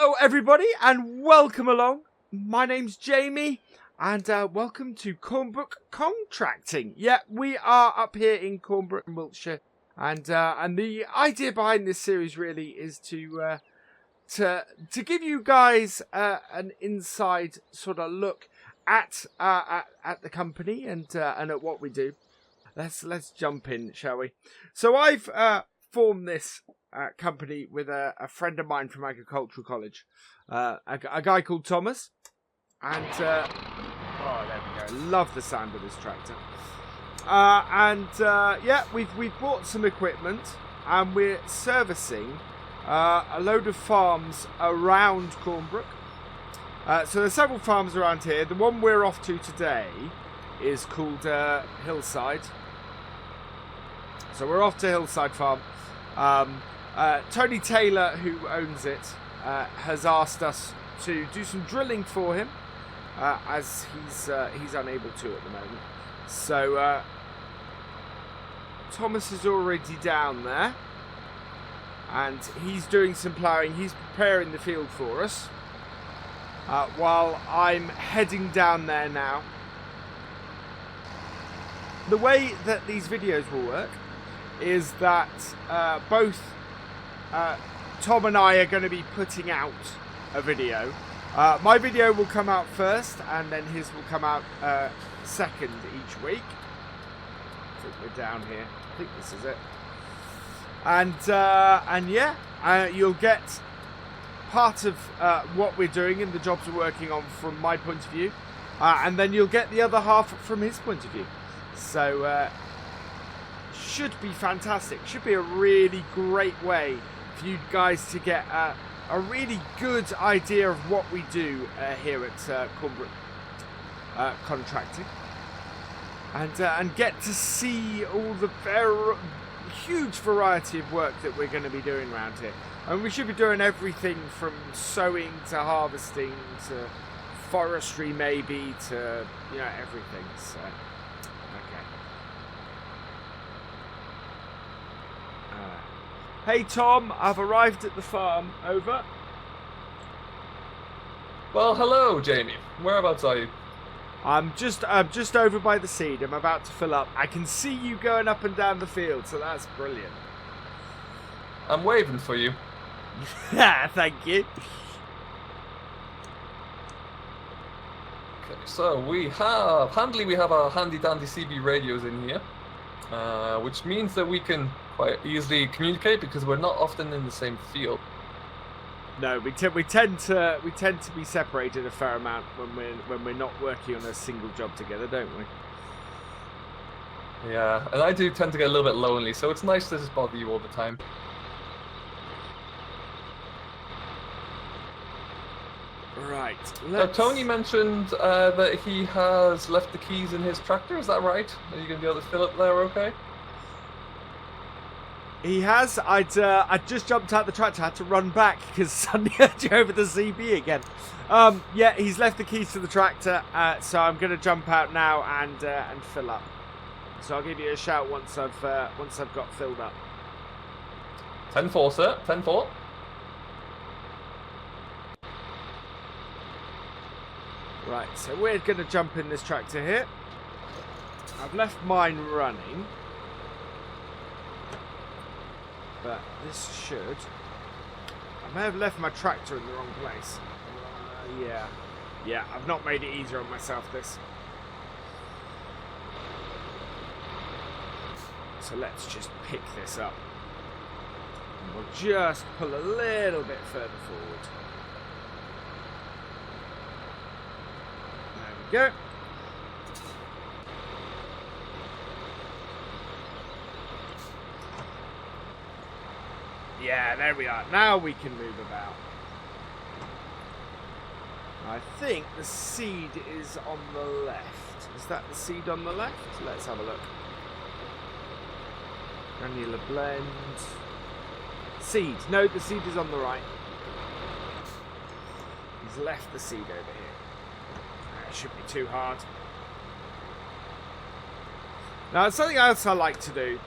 Hello everybody and welcome along. My name's Jamie and welcome to Cornbrook Contracting. Yeah, we are up here in Cornbrook, Wiltshire, and the idea behind this series really is to give you guys an inside sort of look at the company and at what we do. Let's jump in, shall we? So I've formed this company with a friend of mine from agricultural college, a guy called Thomas, and there we go. Love the sound of this tractor. Yeah, we've bought some equipment and we're servicing a load of farms around Cornbrook. So there's several farms around here. The one we're off to today is called Hillside. So we're off to Hillside Farm. Tony Taylor, who owns it, has asked us to do some drilling for him, as he's unable to at the moment. So Thomas is already down there, and he's doing some ploughing. He's preparing the field for us, while I'm heading down there now. The way that these videos will work is that both Tom and I are going to be putting out a video. My video will come out first, and then his will come out second each week. I think we're down here. I think this is it. And yeah, you'll get part of what we're doing and the jobs we're working on from my point of view, and then you'll get the other half from his point of view. So should be fantastic. Should be a really great way for you guys to get a really good idea of what we do here at Cornbrook Contracting, and get to see all the huge variety of work that we're going to be doing around here. And we should be doing everything from sowing to harvesting to forestry, maybe, to everything. So hey Tom, I've arrived at the farm. Over. Well, hello, Jamie. Whereabouts are you? I'm just over by the seed. I'm about to fill up. I can see you going up and down the field, so that's brilliant. I'm waving for you. Thank you. Okay, so we have our handy dandy CB radios in here, which means that we can quite easily communicate because we're not often in the same field. No, we tend to be separated a fair amount when we're not working on a single job together, don't we? Yeah, and I do tend to get a little bit lonely, so it's nice to just bother you all the time. Right. Tony mentioned that he has left the keys in his tractor. Is that right? Are you going to be able to fill up there okay? He has. I'd just jumped out the tractor. I had to run back because suddenly I heard you over the CB again. Yeah, he's left the keys to the tractor, so I'm going to jump out now and fill up. So I'll give you a shout once I've got filled up. 10-4, sir. 10-4. Right, so we're going to jump in this tractor here. I've left mine running, but this should... I may have left my tractor in the wrong place. Yeah, I've not made it easier on myself, this. So let's just pick this up. And we'll just pull a little bit further forward. There we go. Yeah, there we are. Now we can move about. I think the seed is on the left. Is that the seed on the left? Let's have a look. Granular blend. Seed. No, the seed is on the right. He's left the seed over here. That shouldn't be too hard. Now, something else I like to do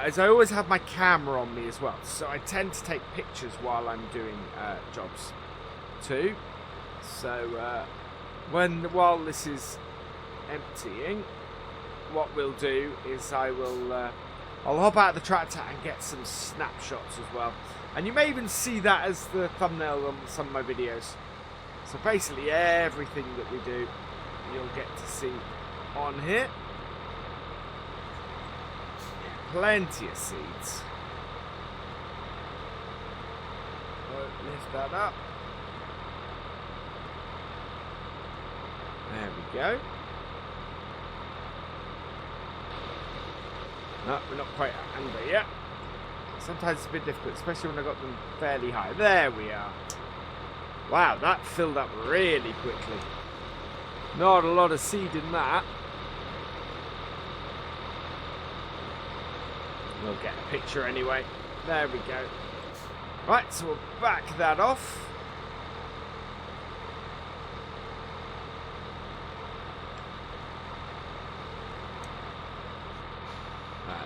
is I always have my camera on me as well. So I tend to take pictures while I'm doing jobs. too. So while this is emptying, what we'll do is I'll hop out of the tractor and get some snapshots as well. And you may even see that as the thumbnail on some of my videos. So basically everything that we do, you'll get to see on here. Plenty of seeds. Lift that up. There we go. No, we're not quite under yet. Sometimes it's a bit difficult, especially when I got them fairly high. There we are. Wow, that filled up really quickly. Not a lot of seed in that. We'll get a picture anyway. There we go. Right, so we'll back that off.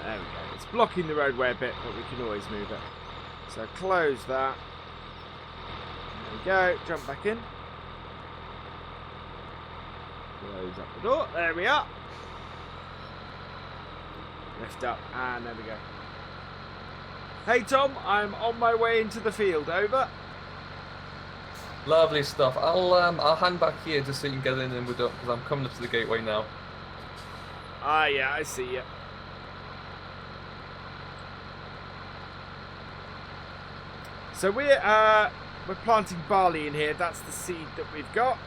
There we go. It's blocking the roadway a bit, but we can always move it. So close that. There we go. Jump back in. Close up the door. There we are. Lift up, and there we go. Hey Tom, I'm on my way into the field. Over. Lovely stuff. I'll hand back here just so you can get in and we're done, because I'm coming up to the gateway now. Ah, yeah, I see you. So we're planting barley in here. That's the seed that we've got.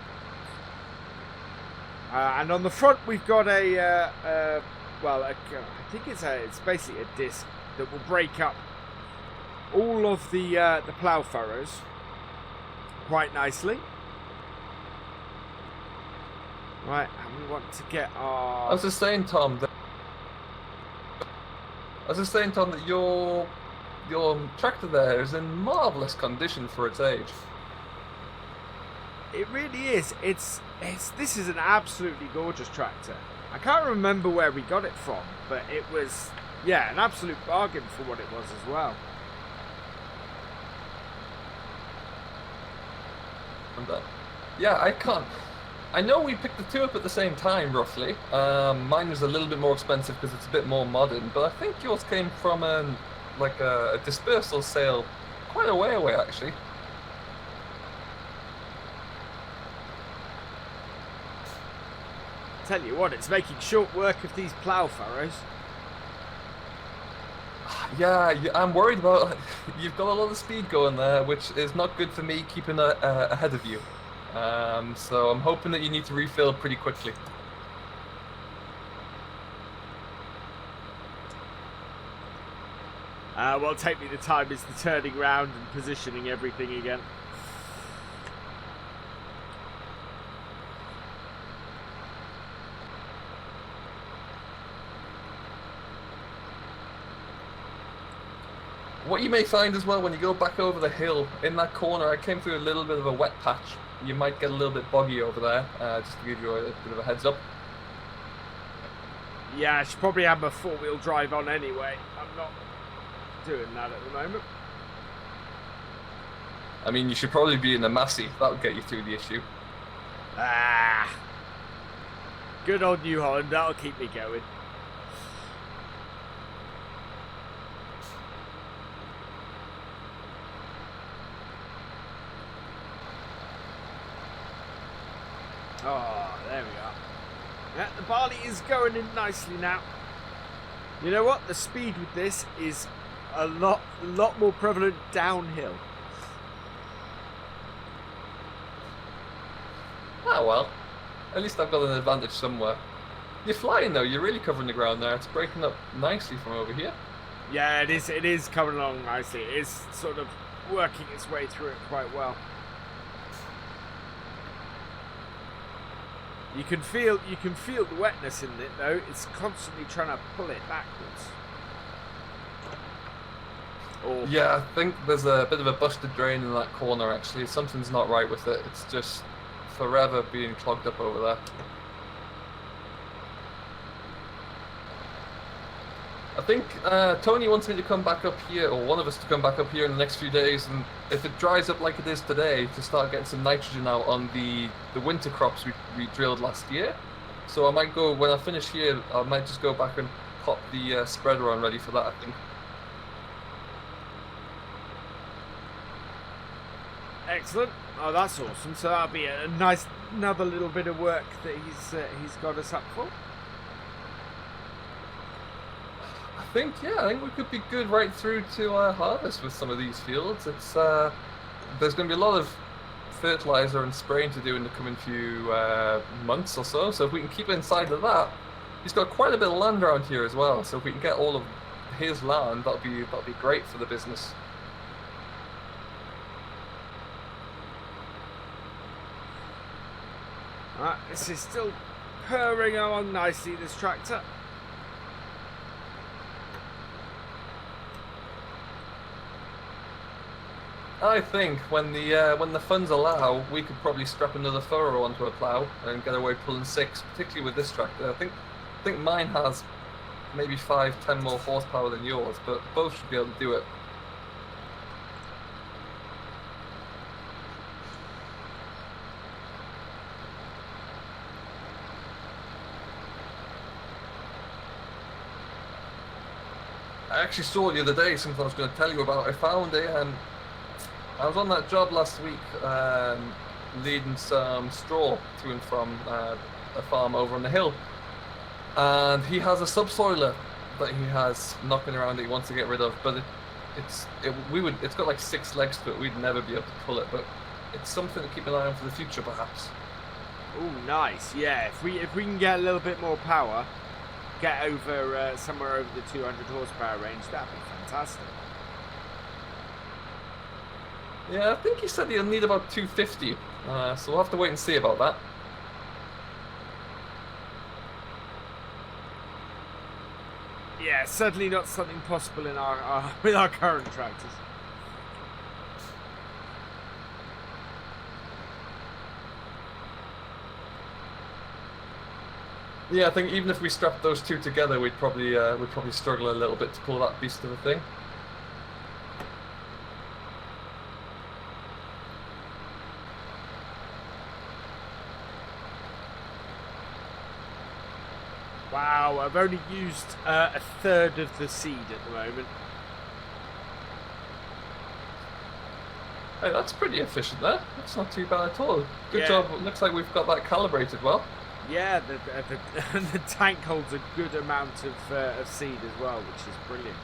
And on the front we've got I think it's basically a disc that will break up all of the plough furrows quite nicely. Right, and we want to get our... I was just saying, Tom, that your tractor there is in marvellous condition for its age. It really is. This is an absolutely gorgeous tractor. I can't remember where we got it from, but it was, yeah, an absolute bargain for what it was as well. Yeah, I know we picked the two up at the same time, roughly. Mine was a little bit more expensive because it's a bit more modern, but I think yours came from a dispersal sale quite a way away, actually. Tell you what, it's making short work of these plough furrows. Yeah, I'm worried about... You've got a lot of speed going there, which is not good for me keeping ahead of you. So I'm hoping that you need to refill pretty quickly. What'll take me the time is the turning round and positioning everything again. What you may find as well when you go back over the hill, in that corner, I came through a little bit of a wet patch. You might get a little bit boggy over there, just to give you a bit of a heads up. Yeah, I should probably have my four-wheel drive on anyway. I'm not doing that at the moment. I mean, you should probably be in a Massey. That'll get you through the issue. Ah, good old New Holland. That'll keep me going. Oh, there we are. Yeah, the barley is going in nicely now. You know what? The speed with this is a lot more prevalent downhill. Ah, well. At least I've got an advantage somewhere. You're flying though. You're really covering the ground there. It's breaking up nicely from over here. Yeah, it is. It is coming along nicely. It is sort of working its way through it quite well. You can feel the wetness in it though. It's constantly trying to pull it backwards. Oh. Yeah, I think there's a bit of a busted drain in that corner actually. Something's not right with it. It's just forever being clogged up over there. think Tony wants me to come back up here, or one of us to come back up here in the next few days, and if it dries up like it is today, to start getting some nitrogen out on the winter crops we drilled last year. So I might go, when I finish here, I might just go back and pop the spreader on ready for that, I think. Excellent. Oh, that's awesome. So that'll be a nice, another little bit of work that he's got us up for. I think we could be good right through to harvest with some of these fields. It's there's going to be a lot of fertilizer and spraying to do in the coming few months or so. So if we can keep inside of that, he's got quite a bit of land around here as well. So if we can get all of his land, that'll be great for the business. This is still purring along nicely, this tractor. I think when the funds allow, we could probably strap another furrow onto a plough and get away pulling 6, particularly with this tractor. I think mine has maybe 5-10 more horsepower than yours, but both should be able to do it. I actually saw the other day something I was going to tell you about. I found I was on that job last week, leading some straw to and from a farm over on the hill, and he has a subsoiler that he has knocking around that he wants to get rid of. But it's got like 6 legs to it. We'd never be able to pull it, but it's something to keep an eye on for the future, perhaps. Oh, nice. Yeah, if we can get a little bit more power, get over somewhere over the 200 horsepower range, that'd be fantastic. Yeah, I think he said he'll need about 250, so we'll have to wait and see about that. Yeah, certainly not something possible in our with our current tractors. Yeah, I think even if we strapped those two together, we'd probably struggle a little bit to pull that beast of a thing. Wow, I've only used a third of the seed at the moment. Hey, that's pretty efficient there. That's not too bad at all. Good Yeah. job. It looks like we've got that calibrated well. Yeah, the tank holds a good amount of seed as well, which is brilliant.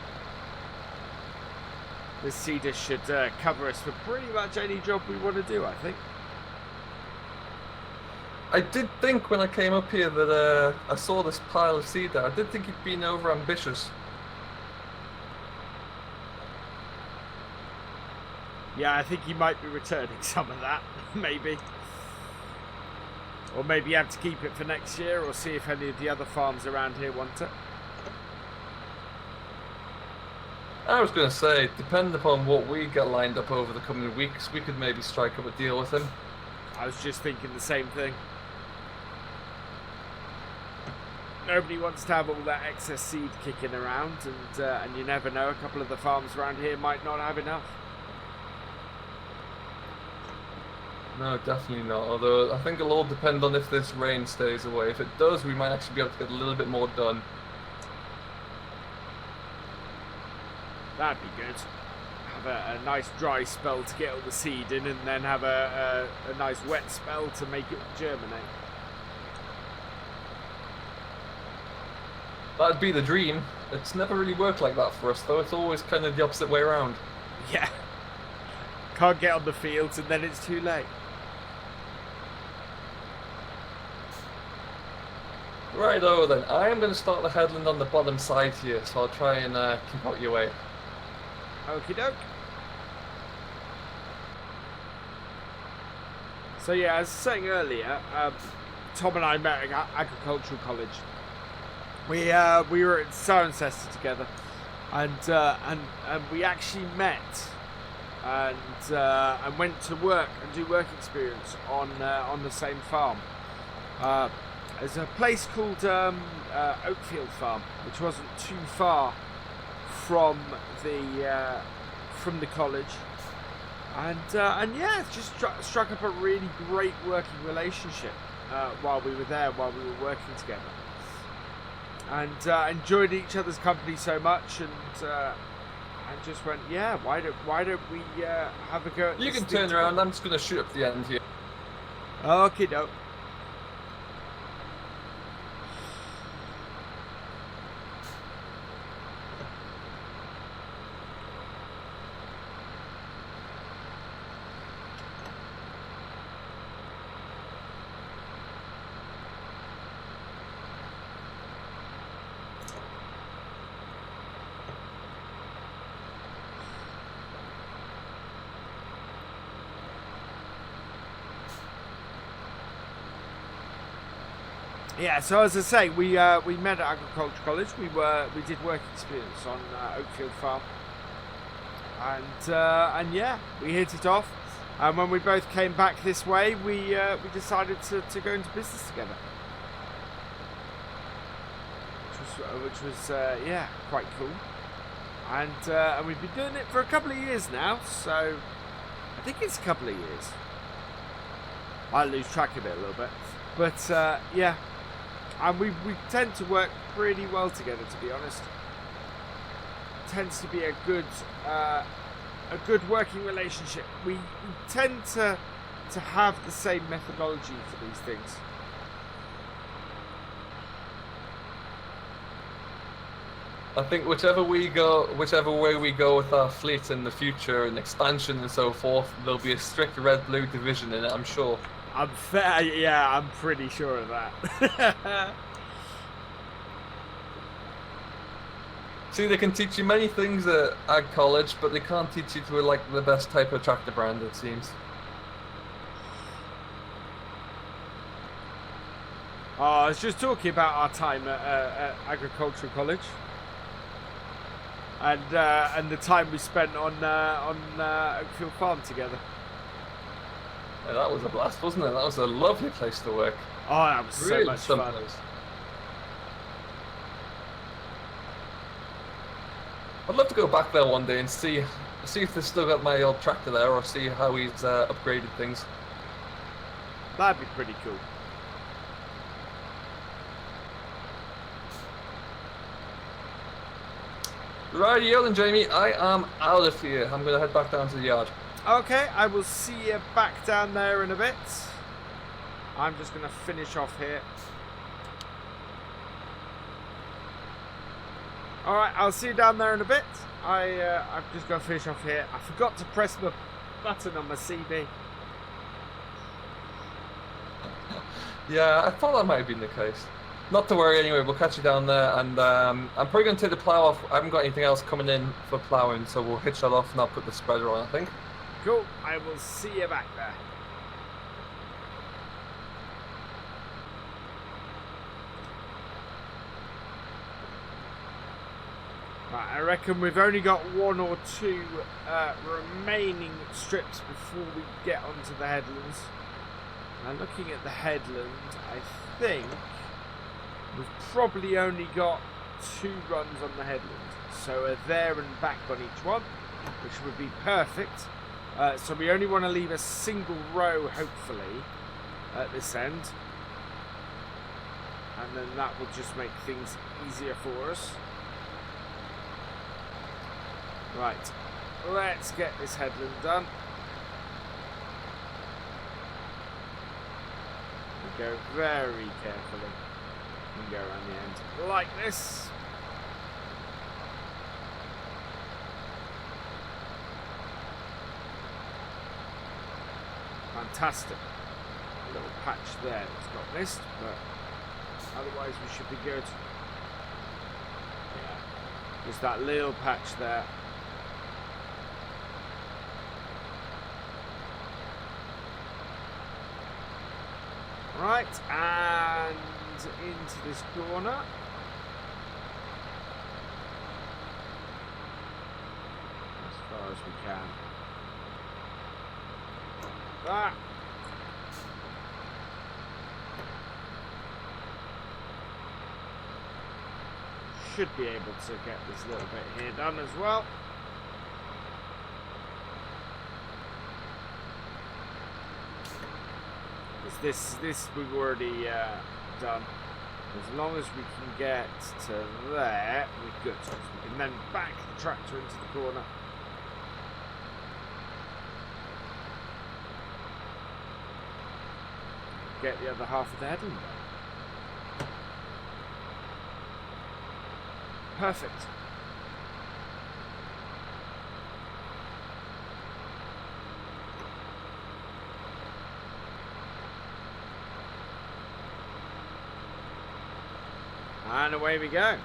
This seeder should cover us for pretty much any job we want to do, I think. I did think when I came up here that I saw this pile of seed there. I did think he'd been over ambitious. Yeah, I think he might be returning some of that, maybe. Or maybe have to keep it for next year, or see if any of the other farms around here want it. I was going to say, depending upon what we get lined up over the coming weeks, we could maybe strike up a deal with him. I was just thinking the same thing. Nobody wants to have all that excess seed kicking around, and you never know, a couple of the farms around here might not have enough. No, definitely not. Although I think it'll all depend on if this rain stays away. If it does, we might actually be able to get a little bit more done. That'd be good. Have a nice dry spell to get all the seed in, and then have a nice wet spell to make it germinate. That'd be the dream. It's never really worked like that for us, though. It's always kind of the opposite way around. Yeah. Can't get on the fields, and then it's too late. Righto then, I am going to start the headland on the bottom side here, so I'll try and keep out your way. Okie doke. So yeah, as I was saying earlier, Tom and I met at agricultural college. We were at Cirencester together, and we actually met and went to work and do work experience on the same farm. There's a place called Oakfield Farm, which wasn't too far from the college, and yeah, just struck up a really great working relationship while we were there, while we were working together, and enjoyed each other's company so much, and just went, yeah, why don't we have a go at You this can thing turn together? around. I'm just going to shoot up the end here. Okay, doke. Yeah, so as I say, we met at Agriculture College. We did work experience on Oakfield Farm, and yeah, we hit it off. And when we both came back this way, we decided to go into business together, which was yeah, quite cool. And we've been doing it for a couple of years now. So I think it's a couple of years. I lose track of it a little bit, but yeah. And we tend to work pretty well together, to be honest. Tends to be a good working relationship. We tend to have the same methodology for these things. I think whichever way we go with our fleet in the future and expansion and so forth, there'll be a strict red-blue division in it, I'm sure. Yeah, I'm pretty sure of that. See, they can teach you many things at Ag College, but they can't teach you to like the best type of tractor brand, it seems. Oh, I was just talking about our time at Agricultural College, and the time we spent on Oakfield Farm together. Yeah, that was a blast, wasn't it? That was a lovely place to work. Oh, that was Really so much fun. place. I'd love to go back there one day and see if they've still got my old tractor there, or see how he's upgraded things. That'd be pretty cool. Rightio then, Jamie. I am out of here. I'm going to head back down to the yard. Okay, I will see you back down there in a bit. I'm just going to finish off here. Alright, I'll see you down there in a bit. I'm just going to finish off here. I forgot to press the button on my CB. Yeah, I thought that might have been the case. Not to worry anyway, we'll catch you down there, and I'm probably going to take the plough off. I haven't got anything else coming in for ploughing, so we'll hitch that off and I'll put the spreader on, I think. Cool, I will see you back there. Right, I reckon we've only got one or two remaining strips before we get onto the headlands. Now looking at the headland, I think we've probably only got 2 runs on the headland. So a there and back on each one, which would be perfect. So we only want to leave a single row, hopefully, at this end. And then that will just make things easier for us. Right, let's get this headland done. We go very carefully and go around the end like this. Fantastic. A little patch there that's got missed, but otherwise we should be good. Yeah, just that little patch there. Right, and into this corner. As far as we can. Ah. should be able to get this little bit here done as well. This we've already done. As long as we can get to there, we're good. So we can then back the tractor into the corner. Get the other half of the headland done. Perfect. And away we go.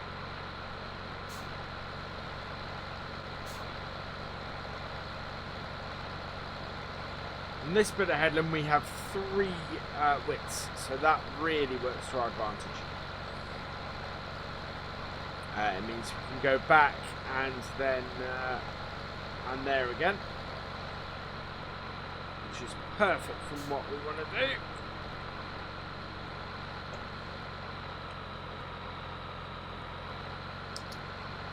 In this bit of headland we have 3 widths, so that really works to our advantage. It means we can go back and then and there again, which is perfect from what we want to do.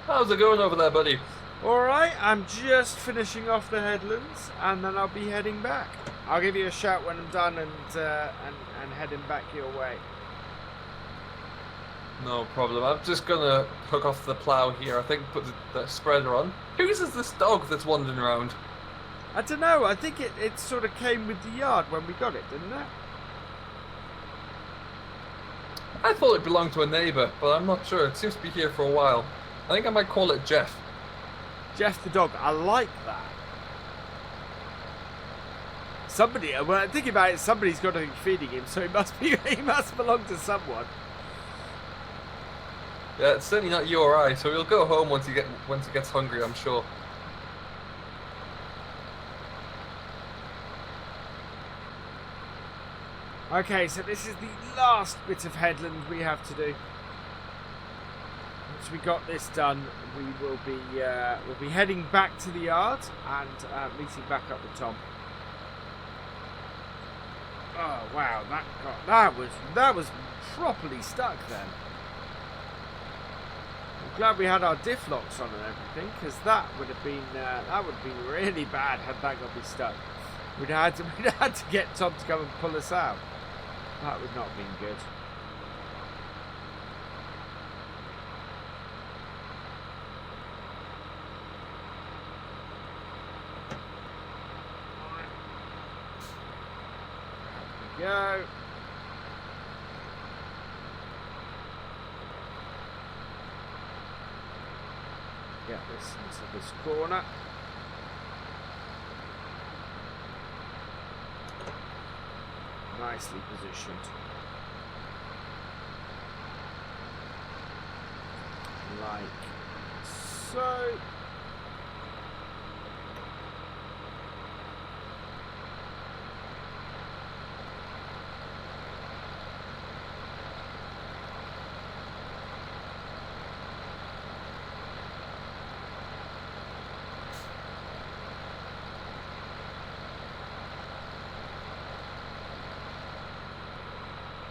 How's it going over there, buddy? Alright, I'm just finishing off the headlands and then I'll be heading back. I'll give you a shout when I'm done and heading back your way. No problem. I'm just gonna hook off the plough here. I think put the spreader on. Whose is this dog that's wandering around? I don't know. I think it sort of came with the yard when we got it, didn't it? I thought it belonged to a neighbour, but I'm not sure. It seems to be here for a while. I think I might call it Jeff. Jeff the dog. I like that. Somebody, well, thinking about it, somebody's got to be feeding him, so he must belong to someone. Yeah, it's certainly not you or I, so he'll go home once he gets hungry, I'm sure. Okay, so this is the last bit of headland we have to do. Once we got this done, we'll be heading back to the yard and meeting back up with Tom. Oh wow, that was properly stuck then. I'm glad we had our diff locks on and everything, because that would have been really bad had that got me stuck. We'd had to get Tom to come and pull us out. That would not have been good. There we go. Get this into this corner. Nicely positioned. Like so.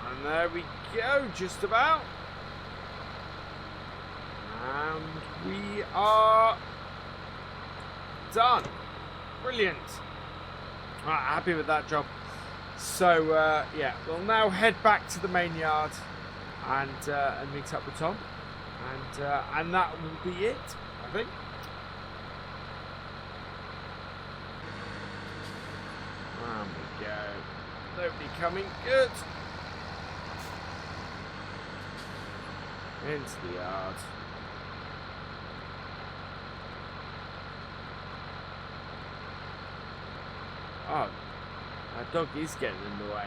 And there we go, just about. And we are done. Brilliant. Right, happy with that job. So yeah, we'll now head back to the main yard and meet up with Tom, and that will be it, I think. There we go. Nobody coming. Good. Into the yard. Oh, that dog is getting in the way.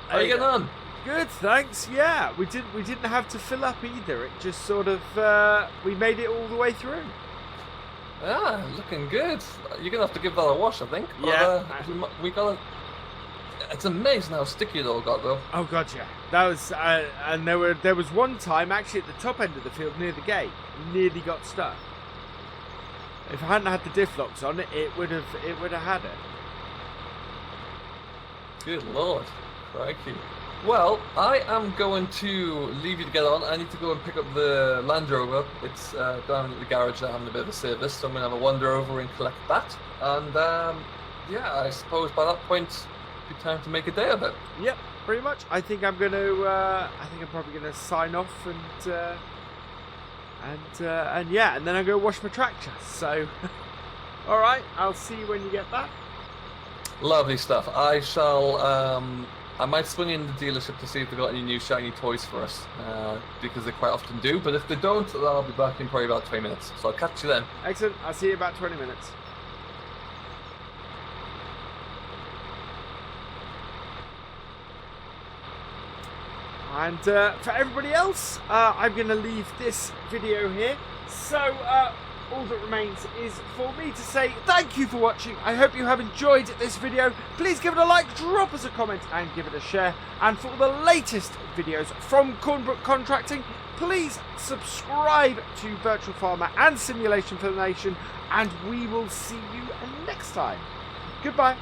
How are you getting on? Good, thanks. Yeah, we didn't have to fill up either. It just sort of we made it all the way through. Ah, looking good. You're gonna have to give that a wash, I think. Yeah. We got It's amazing how sticky it all got, though. Oh god, yeah. That was, and there was one time actually at the top end of the field near the gate, nearly got stuck. If I hadn't had the diff locks on, it would have had it. Good lord, crikey. Well, I am going to leave you to get on. I need to go and pick up the Land Rover. It's down at the garage there having a bit of a service, so I'm going to have a wander over and collect that. And yeah, I suppose by that point, it'll be time to make a day of it. Yep, pretty much. I think I'm going to. I think I'm probably going to sign off and yeah, and then I'm going to wash my tractor. So, all right, I'll see you when you get back. Lovely stuff. I shall. I might swing in the dealership to see if they've got any new shiny toys for us, because they quite often do. But if they don't, then I'll be back in probably about 20 minutes. So I'll catch you then. Excellent. I'll see you in about 20 minutes. And for everybody else, I'm going to leave this video here. So all that remains is for me to say thank you for watching. I hope you have enjoyed this video. Please give it a like, drop us a comment and give it a share. And for the latest videos from Cornbrook Contracting, please subscribe to Virtual Farmer and Simulation for the Nation. And we will see you next time. Goodbye.